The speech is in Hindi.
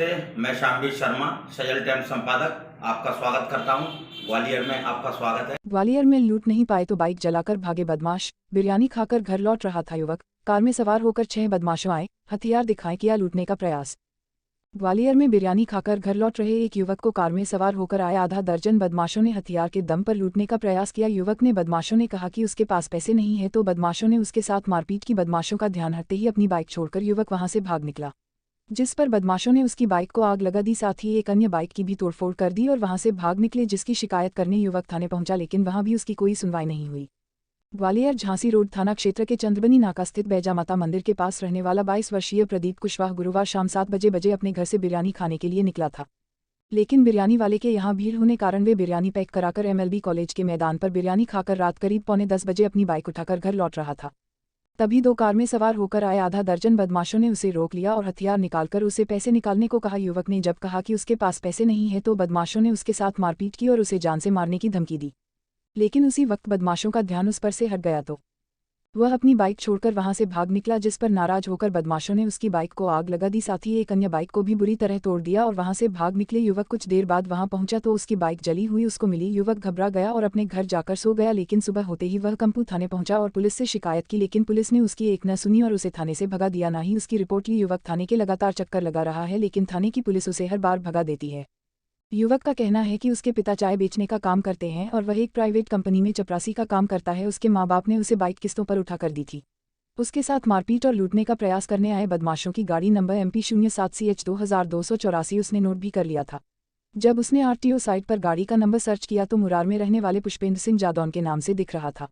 नमस्ते, मैं शामवीर शर्मा, सजल टाइम्स संपादक आपका स्वागत करता हूं। ग्वालियर में आपका स्वागत है। ग्वालियर में लूट नहीं पाए तो बाइक जलाकर भागे बदमाश। बिरयानी खाकर घर लौट रहा था युवक, कार में सवार होकर 6 बदमाशों आए, हथियार दिखाए किया लूटने का प्रयास। ग्वालियर में बिरयानी खाकर घर लौट रहे एक युवक को कार में सवार होकर आए आधा दर्जन बदमाशों ने हथियार के दम पर लूटने का प्रयास किया। युवक ने बदमाशों ने कहा कि उसके पास पैसे नहीं है तो बदमाशों ने उसके साथ मारपीट की। बदमाशों का ध्यान हटते ही अपनी बाइक छोड़कर युवक वहां से भाग निकला, जिस पर बदमाशों ने उसकी बाइक को आग लगा दी, साथ ही एक अन्य बाइक की भी तोड़फोड़ कर दी और वहां से भाग निकले। जिसकी शिकायत करने युवक थाने पहुंचा, लेकिन वहां भी उसकी कोई सुनवाई नहीं हुई। ग्वालियर झांसी रोड थाना क्षेत्र के चंद्रबनी नाका स्थित बैजा माता मंदिर के पास रहने वाला 22 वर्षीय प्रदीप कुशवाहा गुरुवार शाम 7 बजे अपने घर से बिरयानी खाने के लिए निकला था, लेकिन बिरयानी वाले के यहाँ भीड़ होने कारण वे बिरयानी पैक कराकर MLB कॉलेज के मैदान पर बिरयानी खाकर रात करीब 9:45 अपनी बाइक उठाकर घर लौट रहा था। तभी 2 कार में सवार होकर आए आधा दर्जन बदमाशों ने उसे रोक लिया और हथियार निकालकर उसे पैसे निकालने को कहा। युवक ने जब कहा कि उसके पास पैसे नहीं है तो बदमाशों ने उसके साथ मारपीट की और उसे जान से मारने की धमकी दी, लेकिन उसी वक्त बदमाशों का ध्यान उस पर से हट गया तो वह अपनी बाइक छोड़कर वहां से भाग निकला, जिस पर नाराज होकर बदमाशों ने उसकी बाइक को आग लगा दी, साथ ही एक अन्य बाइक को भी बुरी तरह तोड़ दिया और वहां से भाग निकले। युवक कुछ देर बाद वहां पहुंचा तो उसकी बाइक जली हुई उसको मिली। युवक घबरा गया और अपने घर जाकर सो गया, लेकिन सुबह होते ही वह कंपू थाने पहुंचा और पुलिस से शिकायत की, लेकिन पुलिस ने उसकी एक न सुनी और उसे थाने से भगा दिया, ना ही उसकी रिपोर्ट ली। युवक थाने के लगातार चक्कर लगा रहा है, लेकिन थाने की पुलिस उसे हर बार भगा देती है। युवक का कहना है कि उसके पिता चाय बेचने का काम करते हैं और वह एक प्राइवेट कंपनी में चपरासी का काम करता है। उसके माँ बाप ने उसे बाइक किस्तों पर उठा कर दी थी। उसके साथ मारपीट और लूटने का प्रयास करने आए बदमाशों की गाड़ी नंबर MP07CH 2284 उसने नोट भी कर लिया था। जब उसने RTO साइट पर गाड़ी का नंबर सर्च किया तो मुरार में रहने वाले पुष्पेंद्र सिंह जादौन के नाम से दिख रहा था।